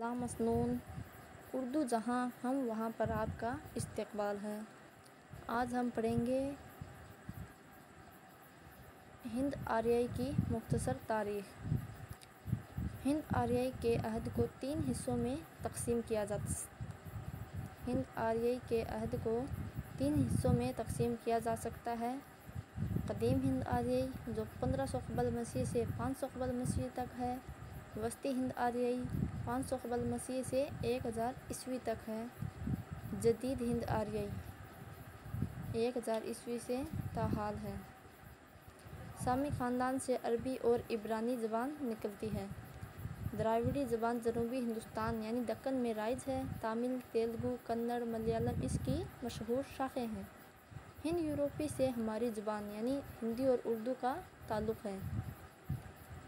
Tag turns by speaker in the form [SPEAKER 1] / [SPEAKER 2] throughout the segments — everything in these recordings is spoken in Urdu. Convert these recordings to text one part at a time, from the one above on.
[SPEAKER 1] لا مسنون اردو جہاں ہم وہاں پر آپ کا استقبال ہے۔ آج ہم پڑھیں گے ہند آریائی کی مختصر تاریخ۔ ہند آریائی کے عہد کو 3 حصوں میں تقسیم کیا جا سکتا ہے۔ قدیم ہند آریائی جو 1500 قبل مسیح سے 500 قبل مسیح تک ہے۔ وسطی ہند آریائی 500 قبل مسیح سے 1000 عیسوی تک ہے۔ جدید ہند آریائی 1000 عیسوی سے تاحال ہے۔ سامی خاندان سے عربی اور عبرانی زبان نکلتی ہے۔ دراوڑی زبان جنوبی ہندوستان یعنی دکن میں رائج ہے۔ تامل، تیلگو، کنڑ، ملیالم اس کی مشہور شاخیں ہیں۔ ہند یورپی سے ہماری زبان یعنی ہندی اور اردو کا تعلق ہے۔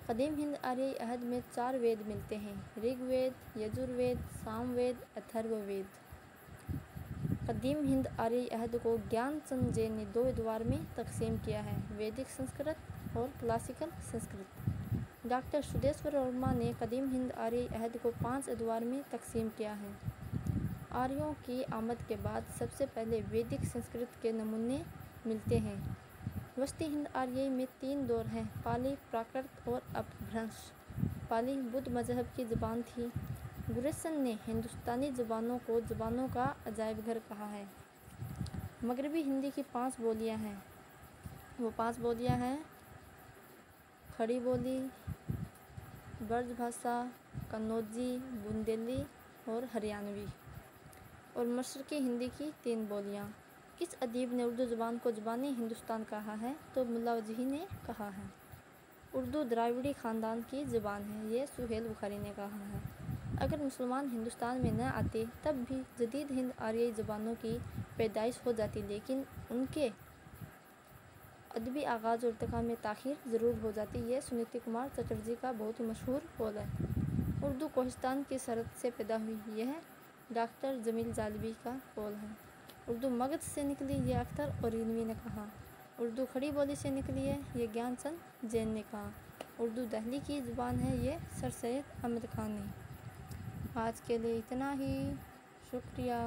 [SPEAKER 1] قدیم ہند آریائی عہد میں 4 وید ملتے ہیں: رگ وید، یجور وید، سام وید، اتھرو وید۔ قدیم ہند آریائی عہد کو گیان چند جین نے 2 ادوار میں تقسیم کیا ہے: ویدک سنسکرت اور کلاسیکل سنسکرت۔ ڈاکٹر سدھیشور ورما نے قدیم ہند آریائی عہد کو 5 ادوار میں تقسیم کیا ہے۔ آریوں کی آمد کے بعد سب سے پہلے ویدک سنسکرت کے نمونے ملتے ہیں۔ وسطی ہند آریائی میں 3 دور ہیں: پالی، پراکرت اور اپبھرنش۔ پالی بدھ مذہب کی زبان تھی۔ گریسن نے ہندوستانی زبانوں کو زبانوں کا عجائب گھر کہا ہے۔ مغربی ہندی کی 5 بولیاں ہیں۔ وہ 5 بولیاں ہیں: کھڑی بولی، برج بھاشا، قنوجی، بندیلی اور ہریانوی۔ اور مشرقی ہندی کی 3 بولیاں۔ کس ادیب نے اردو زبان کو زبانِ ہندوستان کہا ہے؟ تو ملا وجہی نے کہا ہے۔ اردو دراوڑی خاندان کی زبان ہے، یہ سہیل بخاری نے کہا ہے۔ اگر مسلمان ہندوستان میں نہ آتے تب بھی جدید ہند آریائی زبانوں کی پیدائش ہو جاتی، لیکن ان کے ادبی آغاز اور ارتقاء میں تاخیر ضرور ہو جاتی، یہ سنیتی کمار چٹرجی کا بہت ہی مشہور قول ہے۔ اردو کوہستان کی سرحد سے پیدا ہوئی، یہ ڈاکٹر جمیل جالبی کا قول ہے۔ اردو مگدھ سے نکلی، یہ اختر اورینوی نے کہا۔ اردو کھڑی بولی سے نکلی ہے، یہ گیان چند جین نے کہا۔ اردو دہلی کی زبان ہے، یہ سر سید احمد خان نے۔ آج کے لیے اتنا ہی، شکریہ۔